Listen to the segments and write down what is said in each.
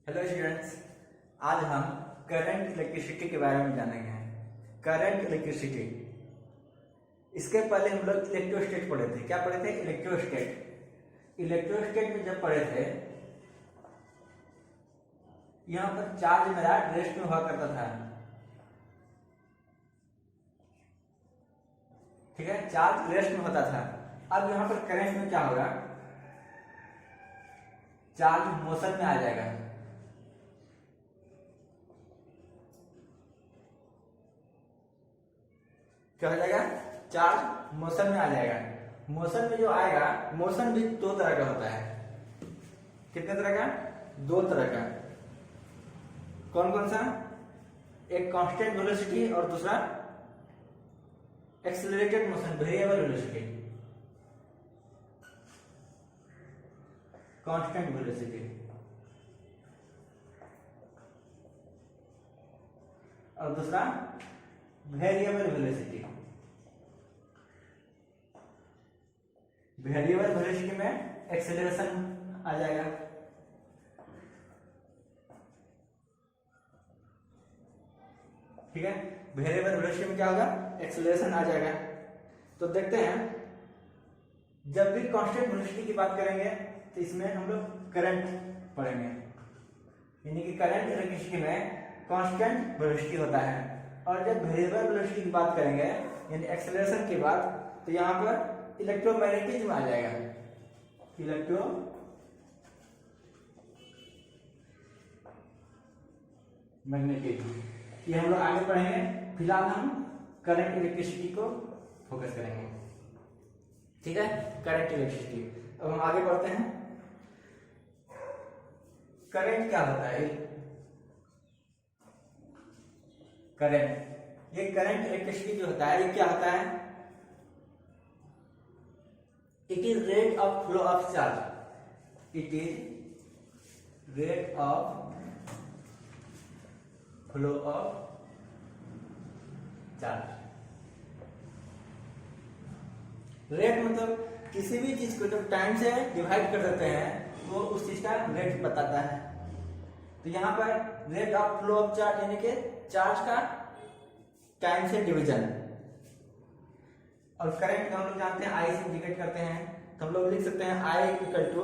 Hello students, आज हम current electricity के बारे में जानेंगे। करंट इलेक्ट्रिसिटी, इसके पहले हम लोग इलेक्ट्रोस्टेट पढ़े थे। क्या पढ़े थे? इलेक्ट्रोस्टेट। इलेक्ट्रोस्टेट में जब पढ़े थे, यहाँ पर चार्ज मेरा रेस्ट में हुआ करता था। ठीक है, चार्ज रेस्ट में होता था। अब यहाँ पर करंट में क्या होगा? चार्ज मोशन में आ जाएगा। क्या हो जाएगा? चार्ज मोशन में आ जाएगा। मोशन में जो आएगा, मोशन भी दो तरह का होता है। कितने तरह का? दो तरह का। कौन कौन सा? एक कांस्टेंट वेलोसिटी और दूसरा accelerated motion, variable velocity. Constant velocity और दूसरा वेरिएबल वेलोसिटी। वेरिएबल वेलोसिटी में एक्सेलरेशन आ जाएगा। ठीक है, वेरिएबल वेलोसिटी में क्या होगा? एक्सेलरेशन आ जाएगा। तो देखते हैं, जब भी कांस्टेंट वेलोसिटी की बात करेंगे तो इसमें हम लोग करंट पढ़ेंगे। यानी कि करंट इलेक्ट्रिसिटी में कांस्टेंट वेलोसिटी होता है। और जब वेरिएबल वेलोसिटी की बात करेंगे यानी एक्सेलरेशन की बात, तो यहाँ पर इलेक्ट्रोमैग्नेटिज्म आ जाएगा। इलेक्ट्रोमैग्नेटिज्म ये हम लोग आगे पढ़ेंगे। फिलहाल हम करंट इलेक्ट्रिसिटी को फोकस करेंगे। ठीक है, करंट इलेक्ट्रिसिटी। अब हम आगे बढ़ते हैं। करंट क्या होता है? करंट, ये करंट इलेक्ट्रिसिटी जो होता है, ये क्या होता है? It is rate of flow of charge. It is rate of flow of charge. Rate मतलब किसी भी चीज को जब टाइम से डिवाइड कर देते हैं तो उस चीज का रेट बताता है। तो यहाँ पर rate of flow of charge यानी कि चार्ज का टाइम से डिवीजन। और करंट हम लोग जानते हैं आई से इंडिकेट करते हैं, तो हम लोग लिख सकते हैं I equal to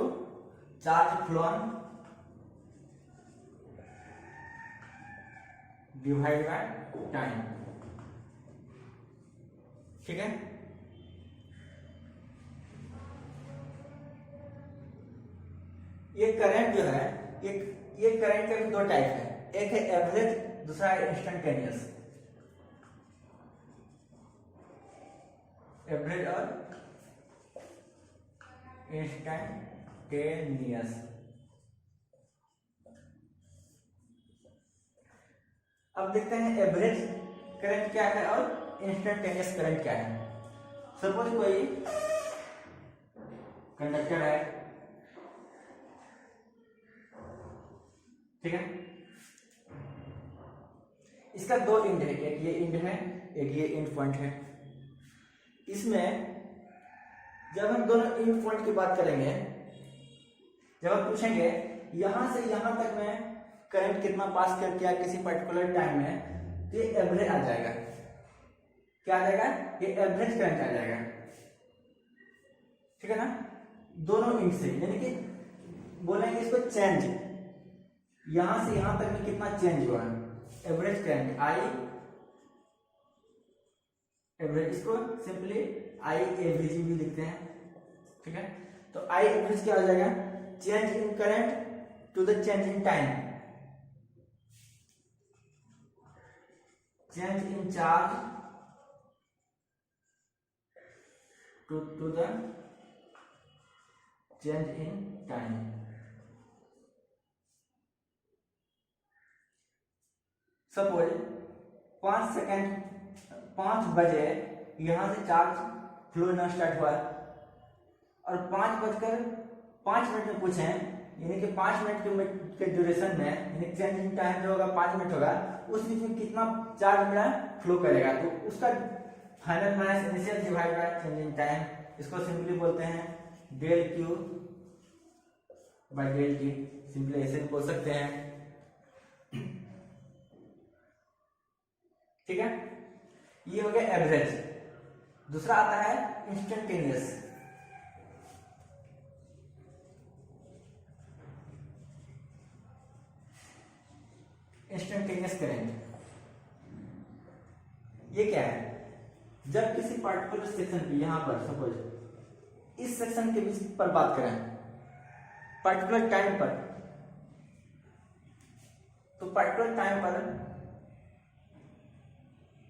charge flown divide by time. ठीक है, ये करंट जो है, ये करंट का भी दो टाइप है। एक है एवरेज, दूसरा है इंस्टेंटेनियस। एवरेज और इंस्टेंटेनियस। अब देखते हैं एवरेज करंट क्या है और इंस्टेंटेनियस करंट क्या है। सपोज कोई कंडक्टर है, ठीक है, इसका दो एंड है, एक ये एंड है, एक ये एंड पॉइंट है। इसमें जब हम दोनों एंड पॉइंट की बात करेंगे, जब हम पूछेंगे यहां से यहां तक में करंट कितना पास कर किया किसी पर्टिकुलर टाइम में, तो ये एवरेज आ जाएगा। क्या आ जाएगा? ये एवरेज करंट आ जाएगा। ठीक है ना, दोनों एंड से, यानी कि बोलेंगे इसको चेंज, यहां से यहां तक में कितना चेंज हुआ, एवरेज करंट आई एवरेज। इसको सिंपली आई एवरेज भी लिखते हैं। ठीक है, तो आई एवरेज क्या हो जाएगा? Change in current to the change in time, change in charge to the change in time. Suppose 5 बजे यहां से चार्ज फ्लो होना स्टार्ट हुआ और 5:05 में पूछे, यानी कि 5 मिनट के ड्यूरेशन में, यानी चेंज इन टाइम जो होगा 5 मिनट होगा, उस बीच में कितना चार्ज मेरा फ्लो करेगा, तो उसका final minus initial divide by change in time. इसको सिंपली बोलते हैं del Q by del T, simply ऐसे बोल सकते हैं। ठीक है, ये हो गया एवरेज। दूसरा आता है इंस्टेंटेनियस। इंस्टेंटेनियस करंट ये क्या है? जब किसी पार्टिकुलर सेक्शन पे, यहां पर सपोज इस सेक्शन के बीच पर बात करें पार्टिकुलर टाइम पर, तो पार्टिकुलर टाइम पर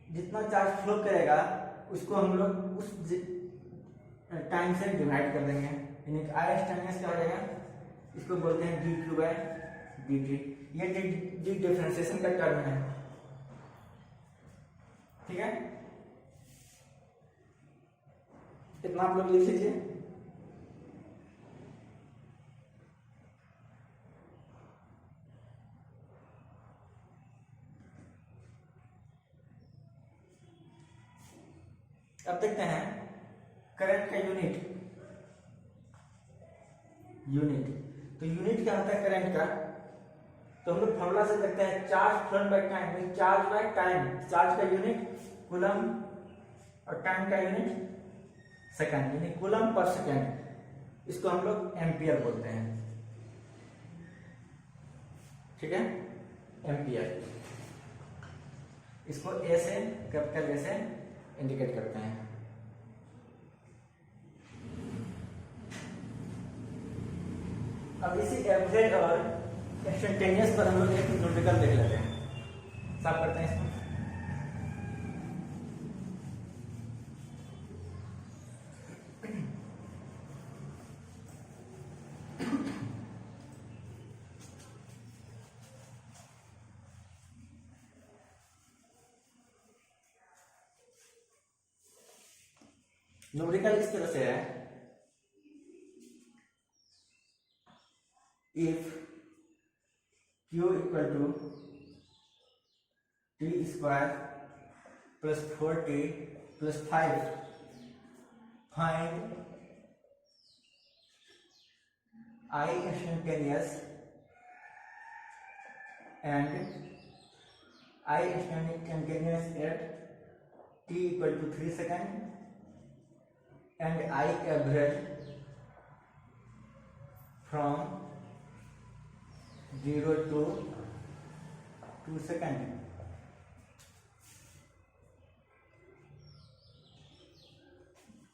जितना चार्ज फ्लो करेगा उसको हम लोग उस टाइम से डिवाइड कर देंगे, यानी आई इंस्टेंटेनियस क्या हो जाएगा, इसको बोलते हैं D Q by D T. ये डी डिफरेंशिएशन का टर्म है। ठीक है, इतना आप लोग लिख लीजिए। अब देखते हैं करंट का यूनिट। तो यूनिट क्या होता है करंट का? तो हम लोग फॉर्मूला से देखते हैं charge phloem by time, charge by time. Charge का यूनिट कूलम और टाइम का यूनिट सेकंड, यानी कूलम पर सेकंड। इसको हम लोग एम्पियर बोलते हैं। ठीक है, एम्पियर। इसको ए से, कैपिटल ए से इंडिकेट करते हैं। अब इसी एवरेज और इंस्टेंटेनियस पर हम लोग एक न्यूमेरिकल देख लेते हैं। साफ करते हैं इसको। न्यूमेरिकल इस तरह से है, if Q equal to T square plus 4t plus 5, find I instantaneous and I instantaneous at t equal to 3 seconds and I average from 0 to 2 seconds।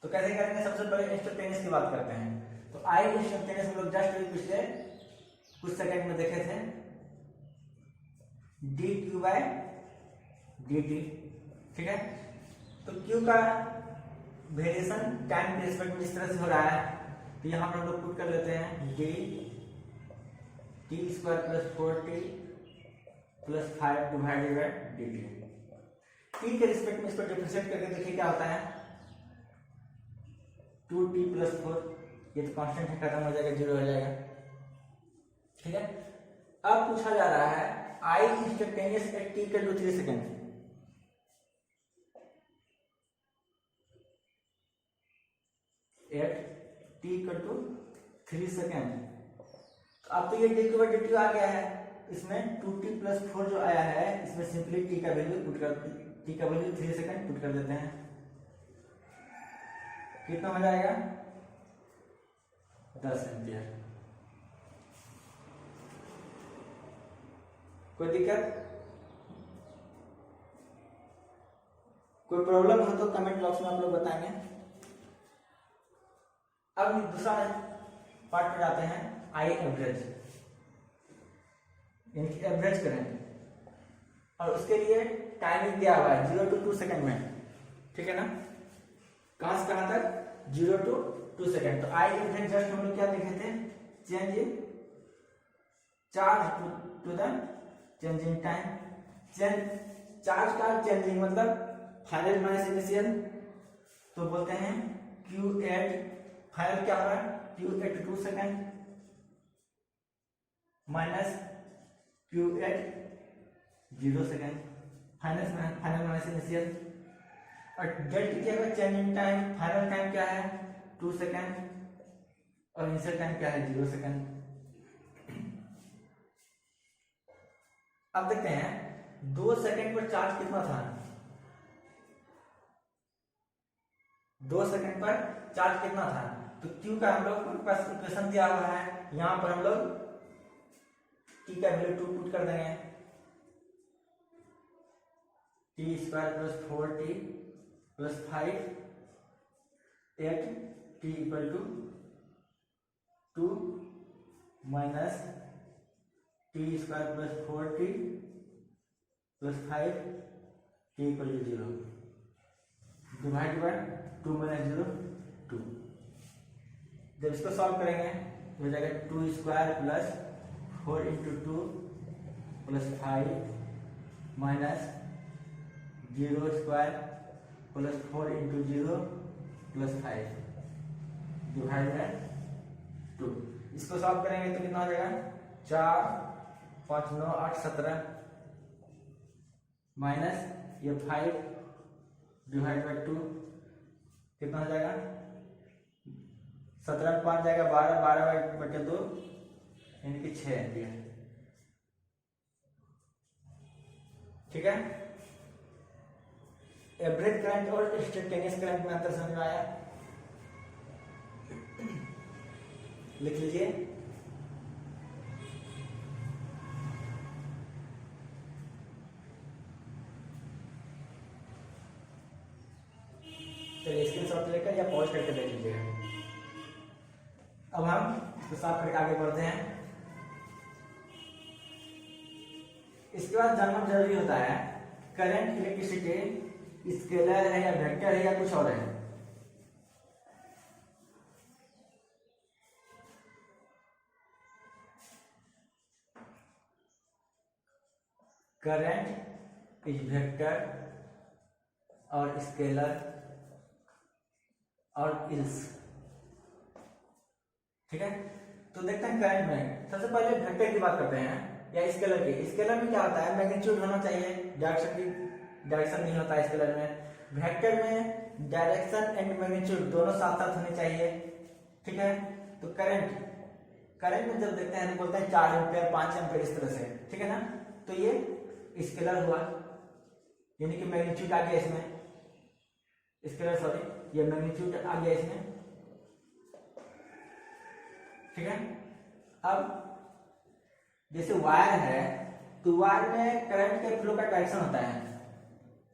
तो कैसे करेंगे? सबसे पहले इंस्टेंटेनियस की बात करते हैं। तो आई इंस्टेंटेनियस हम लोग जस्ट पिछले कुछ सेकंड में देखे थे, D Q by D T. ठीक है, तो क्यू का वेरिएशन टाइम के रिस्पेक्ट में इस तरह से हो रहा है, तो यहां पर हम लोग पुट कर लेते हैं D T square plus 4t plus 5 divided by D T. T के रिस्पेक्ट में इसको डिफरेंशिएट करके देखिए क्या होता है, 2t प्लस 4, ये तो कांस्टेंट है, खत्म हो जाएगा, 0 हो जाएगा। ठीक है, अब पूछा जा रहा है I instantaneous at t equal to 3 second. At t equal to 3 second. तो अब तो ये D Q by D T आ गया है, इसमें 2t प्लस 4 जो आया है, इसमें सिंपली t का वैल्यू पुट कर, t का वैल्यू 3 सेकंड पुट कर देते हैं। कितना हो जाएगा? 10 एम्पियर। कोई दिक्कत, कोई प्रॉब्लम हो तो कमेंट बॉक्स में आप लोग बताएंगे। अब दूसरा पार्ट में जाते हैं, आई एवरेज, यानी कि एवरेज करेंगे, और उसके लिए टाइमिंग दिया हुआ है 0 to 2 सेकंड में। ठीक है ना, कहां से कहां तक? 0 to 2 सेकंड। तो आई एवरेज जस्ट हम लोग क्या देखे थे, change in charge to the change in time. Charge का चेंजिंग मतलब फाइनल माइनस इनिशियल, तो बोलते हैं Q एट, फाइनल क्या हो रहा है, Q at 2 second minus Q at 0 second, final minus initial. और डेल्टा क्या है, change in time, final time क्या है 2 सेकंड और इनिशियल टाइम क्या है 0 सेकंड। अब देखते हैं 2 सेकंड पर चार्ज कितना था। 2 सेकंड पर चार्ज कितना था, तो Q का हम लोग के पास इक्वेशन दिया हुआ है, यहां पर हम लोग T का वैल्यू 2 पुट कर देंगे, T square plus 4T plus 5 8 T equal to 2 minus T square plus 4T plus 5 T equal to 0 divide by 2 minus 0 2। जब इसको सॉल्व करेंगे तो हो जाएगा 2 square plus 4 into 2 plus 5 minus 0 square plus 4 into 0 plus 5 divide by 2। इसको solve करेंगे तो कितना हो जाएगा 4 5 9 8 17 माइनस ये 5 डिवाइड बाय 2 कितना हो जाएगा 17 5 जाएगा 12 12 बटे 2 यानी कि 6 एम्पियर। ठीक है, एवरेज करंट और इंस्टेंटेनियस करंट में अंतर समझ में आया, लिख लीजिए। चलिए स्क्रीनशॉट लेकर या पॉज करके देख लीजिएगा। अब हम इसको साफ करके आगे बढ़ते हैं। इसके बाद जानना जरूरी होता है करंट इलेक्ट्रिसिटी स्केलर है या वेक्टर है या कुछ और है। करंट इज वेक्टर और स्केलर और इल्स। ठीक है, तो देखते हैं करंट में सबसे पहले वेक्टर की बात करते हैं या स्केलर की। स्केलर में क्या होता है मैग्नीट्यूड होना चाहिए, डायरेक्शन नहीं होता है स्केलर में। वेक्टर में डायरेक्शन एंड मैग्नीट्यूड दोनों साथ साथ होने चाहिए। ठीक है, तो करंट में जब देखते हैं तो बोलते हैं 4 एम्पियर 5 एम्पियर इस तरह से। ठीक है ना, तो ये स्केलर हुआ, यानी कि मैग्नीट्यूड आ गया इसमें, स्केलर सॉरी ये मैग्नीट्यूड आ गया इसमें। ठीक है, अब जैसे वायर है तो वायर में करंट के फ्लो का डायरेक्शन होता है।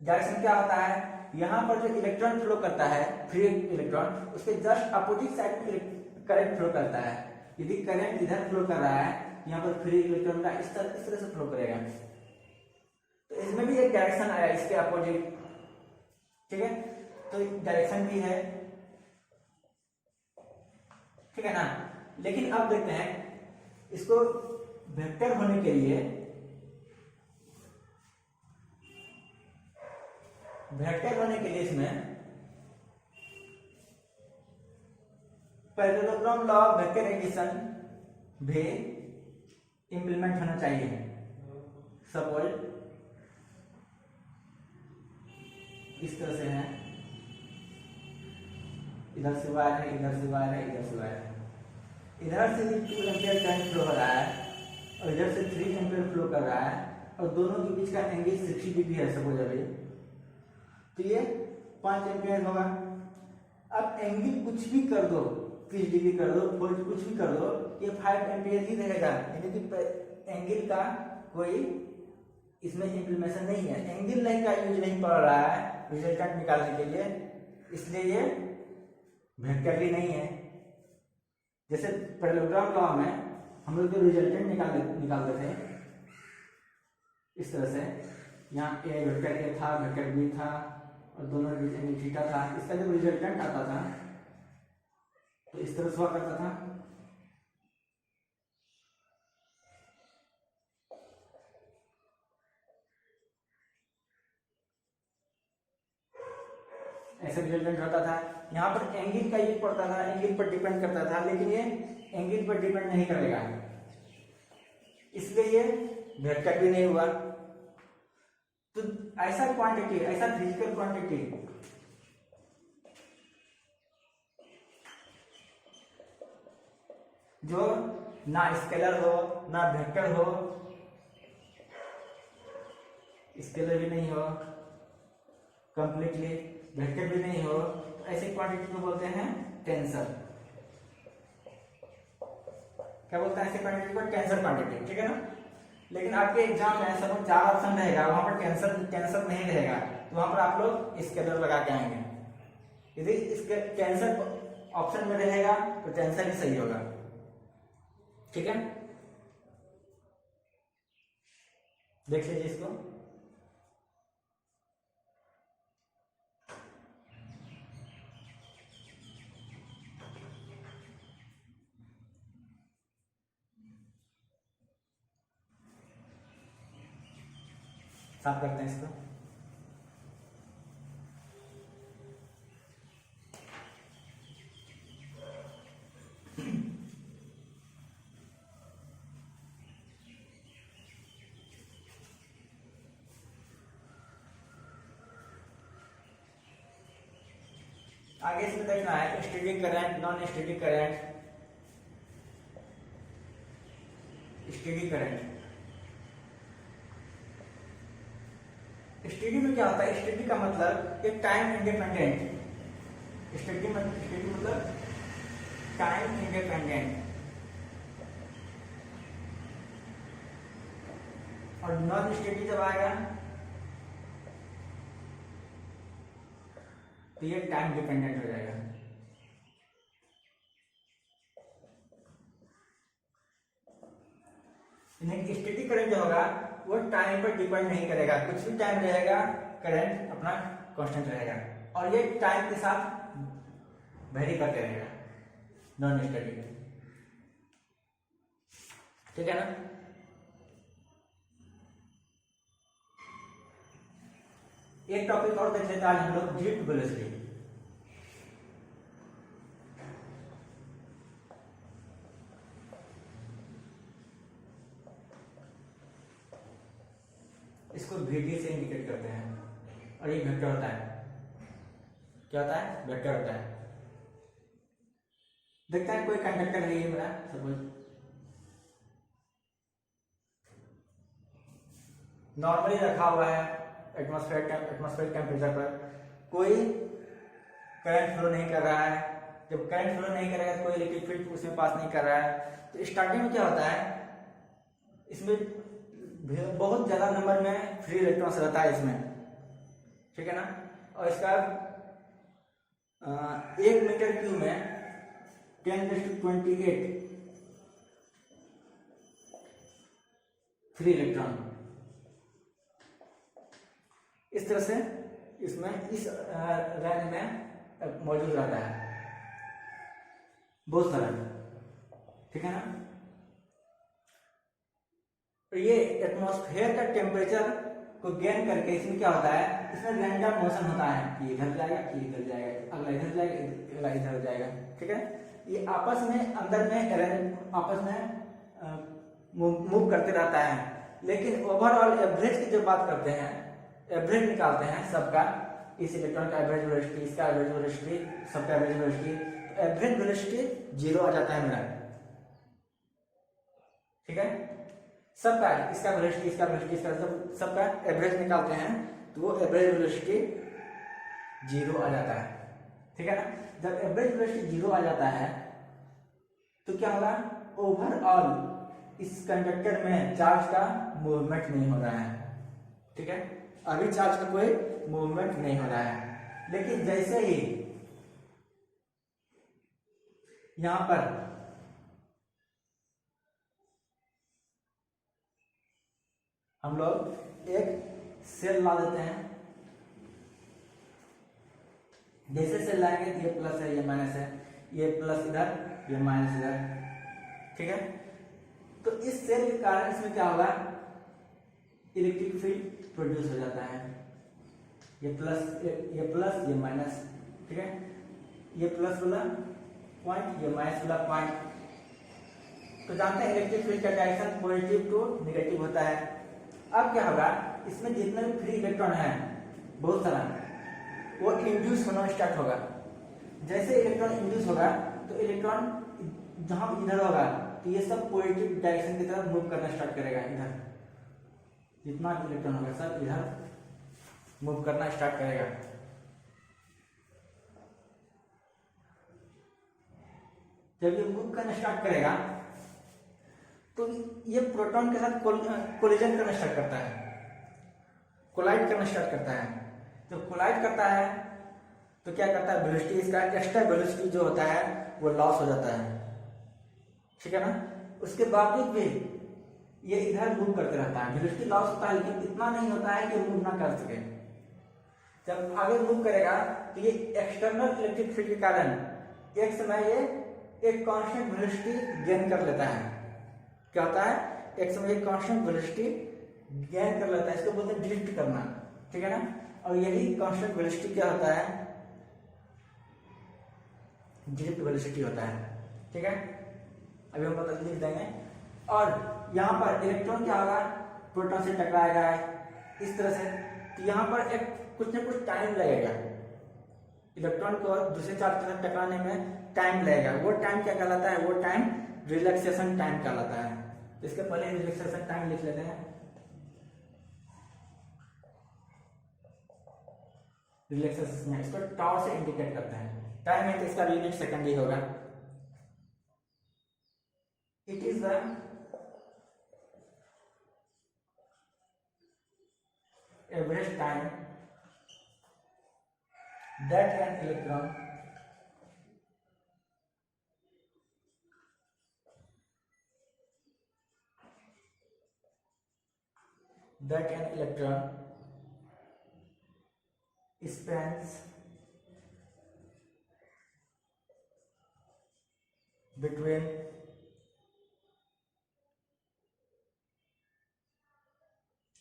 डायरेक्शन क्या होता है, यहां पर जो इलेक्ट्रॉन फ्लो करता है फ्री इलेक्ट्रॉन, उसके जस्ट अपोजिट साइड में करंट फ्लो करता है। यदि करंट इधर फ्लो कर रहा है, यहाँ पर फ्री इलेक्ट्रॉन का इस तरह से फ्लो करेगा, तो इसमें भी एक डायरेक्शन आया इसके अपोजिट। ठीक है, तो डायरेक्शन भी है। ठीक है ना, लेकिन अब देखते हैं इसको वेक्टर होने के लिए, इसमें parallelogram law of vector addition भी इंप्लीमेंट होना चाहिए। सपोज इस तरह से है, इधर से वायर है, इधर से वायर है, इधर से वायर है। इधर से 2 एम्पियर करंट फ्लो हो रहा है और इधर से 3 एम्पियर फ्लो कर रहा है और दोनों के बीच का एंगल 60 डिग्री है सपोज अभी, तो ये 5 एम्पियर होगा। अब एंगल कुछ भी कर दो, 30 डिग्री कर दो, कुछ भी कर दो, ये 5 एम्पियर ही रहेगा, यानी कि एंगल का कोई इसमें इंप्लीमेशन नहीं है, एंगल लाइन का यूज नहीं पड़ रहा है रिजल्टेंट निकालने के लिए, इसलिए ये वेक्टर भी नहीं है। जैसे पैरेललोग्राम लॉ में हम लोग जो रिजल्टेंट निकालते थे इस तरह से, यहाँ ए वेक्टर ए था, वेक्टर बी था और दोनों एंगल थीटा था, इसका जब रिजल्टेंट आता था तो इस तरह से हुआ करता था। ऐसे रिजल्टेंट होता था। यहाँ पर एंगल का यूज पड़ता था, एंगल पर डिपेंड करता था, लेकिन ये एंगल पर डिपेंड नहीं करेगा, इसलिए ये वेक्टर भी नहीं हुआ। तो ऐसा क्वांटिटी, ऐसा फिजिकल क्वांटिटी जो ना स्केलर हो ना वेक्टर हो, स्केलर भी नहीं हो, कंप्लीटली वेक्टर भी नहीं हो, तो ऐसी क्वांटिटी को बोलते हैं टेंसर। क्या बोलते हैं ऐसी क्वांटिटी को? टेंसर क्वांटिटी, ठीक है ना। लेकिन आपके एग्जाम में सब 4 ऑप्शन रहेगा, वहां पर टेंसर नहीं रहेगा, तो वहां पर आप लोग स्केलर लगा के आएंगे। यदि इसके टेंसर ऑप्शन में रहेगा तो टेंसर ही सही होगा, ठीक है। देख लीजिए इसको। साफ करते हैं इसको। आगे इसमें देखना है static current, non static current, static current. Study में क्या होता है? स्टडी का मतलब एक टाइम इंडिपेंडेंट। स्टडी मतलब टाइम इंडिपेंडेंट। और नॉन स्टडी जब आएगा तो ये टाइम डिपेंडेंट हो जाएगा। स्टैटिक करंट जो होगा वो टाइम पर डिपेंड नहीं करेगा, कुछ भी टाइम रहेगा करंट अपना कांस्टेंट रहेगा, और ये टाइम के साथ वेरी करते रहेगा। नॉन स्टैटिक, ठीक है ना। एक टॉपिक और देख लेते हैं आज हम लोग, ड्रिफ्ट वेलोसिटी। इसको VT से इंडिकेट करते हैं, और ये वेक्टर होता है। क्या होता है? वेक्टर होता है। देखते हैं कोई कंडक्टर है ये मेरा, सपोज नॉर्मली रखा हुआ है एटमॉस्फेरिक टेम्परेचर पर, कोई करंट फ्लो नहीं कर रहा है। जब करंट फ्लो नहीं करेगा तो कोई इलेक्ट्रिक फील्ड उसमें पास नहीं कर रहा है। तो स्टार्टिंग में क्या होता है, इसमें बहुत ज्यादा नंबर में फ्री इलेक्ट्रॉन्स रहता है इसमें, ठीक है ना। और इसका 1 मीटर क्यूब में 10⁻28 फ्री इलेक्ट्रॉन इस तरह से इसमें इस रेंज में मौजूद रहता है, बहुत सारा, ठीक है ना। तो ये एटमॉस्फेयर का टेम्परेचर को गेन करके इसमें क्या होता है, इसमें रैंडम मोशन होता है कि इधर जाएगा, कि इधर जाएगा, अगला इधर जाएगा, अगला इधर जाएगा, ठीक है। ये आपस में अंदर में आपस में मूव करते रहता है। लेकिन ओवरऑल एवरेज की जब बात करते हैं, एवरेज निकालते हैं सबका, इस इलेक्ट्रॉन का एवरेज वेलोसिटी, इसका एवरेज वेलोसिटी, सबका एवरेज वेलोसिटी, तो एवरेज वेलोसिटी 0 आ जाता है मेरा, ठीक है। सबका इसका वेलोसिटी, इसका वेलोसिटी, इसका सबका एवरेज निकालते हैं तो वो एवरेज वेलोसिटी 0 आ जाता है, ठीक है ना। जब एवरेज वेलोसिटी 0 आ जाता है तो क्या होगा, ओवरऑल इस कंडक्टर में चार्ज का मूवमेंट नहीं हो रहा है, ठीक है। अभी चार्ज का कोई मूवमेंट नहीं हो रहा है। लेकिन जैसे ही यहां पर हम लोग एक सेल ला देते हैं, जैसे सेल लाएंगे तो ये प्लस है, ये माइनस है, ये प्लस इधर, ये माइनस इधर, ठीक है। तो इस सेल के कारण इसमें क्या होगा, इलेक्ट्रिक फील्ड प्रोड्यूस हो जाता है। ये प्लस ये माइनस, ठीक है। ये प्लस वाला पॉइंट, ये माइनस वाला पॉइंट। तो जानते हैं इलेक्ट्रिक फील्ड का डायरेक्शन पॉजिटिव टू नेगेटिव होता है। अब क्या होगा, इसमें जितने भी फ्री इलेक्ट्रॉन है बहुत सारा, वो इंड्यूस होना स्टार्ट होगा। जैसे इलेक्ट्रॉन इंड्यूस होगा तो इलेक्ट्रॉन जहां इधर होगा तो ये सब पॉजिटिव डायरेक्शन की तरफ मूव करना स्टार्ट करेगा इधर, जितना भी इलेक्ट्रॉन होगा सब इधर मूव करना स्टार्ट करेगा। जब ये मूव करना स्टार्ट करेगा तो ये प्रोटॉन के साथ कोलिजन करना स्टार्ट करता है, कोलाइड करना स्टार्ट करता है। जब कोलाइड करता है तो क्या करता है, वेलोसिटी, इसका एक्स्ट्रा वेलोसिटी जो होता है वो लॉस हो जाता है, ठीक है ना। उसके बावजूद भी ये इधर मूव करते रहता है, वेलोसिटी लॉस होता है लेकिन इतना नहीं होता है कि मूव ना कर सके। जब आगे मूव करेगा तो ये एक्सटर्नल इलेक्ट्रिक फील्ड के कारण एक समय ये एक कांस्टेंट वेलोसिटी गेन कर लेता है। क्या होता है, एक समय एक कांस्टेंट वेलोसिटी गेन कर लेता है, इसको बोलते हैं ड्रिफ्ट करना, ठीक है ना। और यही कांस्टेंट वेलोसिटी क्या होता है, ड्रिफ्ट वेलोसिटी होता है, ठीक है। अभी हम पता लिख देंगे। और यहाँ पर इलेक्ट्रॉन क्या होगा, प्रोटॉन से टकराएगा इस तरह से, तो यहाँ पर एक कुछ ना कुछ टाइम लगेगा, इलेक्ट्रॉन को दूसरे चार्ज के साथ टकराने में टाइम लगेगा। वो टाइम क्या कहलाता है, वो टाइम रिलैक्सेशन टाइम कहलाता है। इसके पहले रिलैक्सेशन टाइम लिख लेते हैं। रिलैक्सेशन इसको टाउ से इंडिकेट करते हैं, टाइम है तो इसका यूनिट सेकंड ही होगा। It is the average time that an electron spends between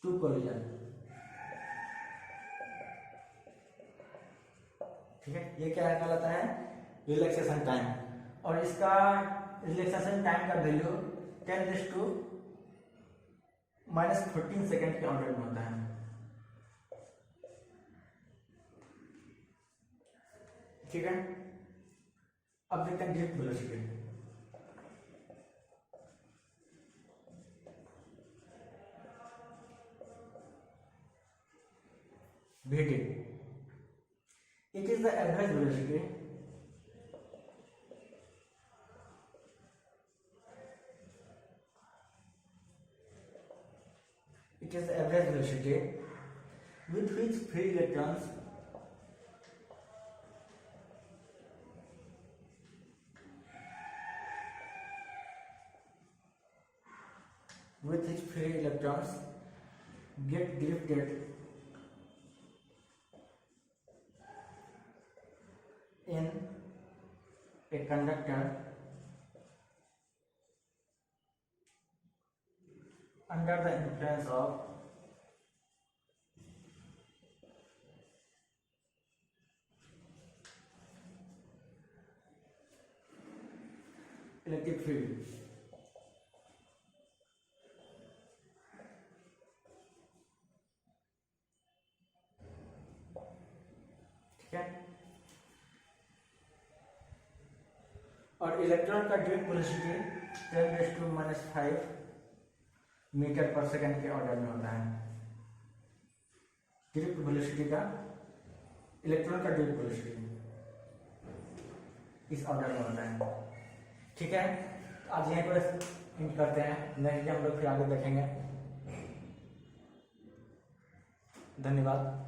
two collision, ठीक है। ये क्या कहलाता है, रिलैक्सेशन टाइम। और इसका रिलैक्सेशन टाइम का वैल्यू 10⁻⁻14 सेकेंड के ऑर्डर में होता है, ठीक है। अब देखते हैं drift velocity. VT, it is the average velocity with which free electrons get drifted in a conductor under the influence of electric field, ठीक है। और इलेक्ट्रॉन का ड्रिफ्ट वेलोसिटी 10⁻⁻5 मीटर पर सेकंड के ऑर्डर में होता है। ड्रिफ्ट वेलोसिटी का, इलेक्ट्रॉन का ड्रिफ्ट वेलोसिटी इस ऑर्डर में होता है, ठीक है। आज यहीं पर एंड करते हैं, नेक्स्ट हम लोग फिर आगे देखेंगे। धन्यवाद।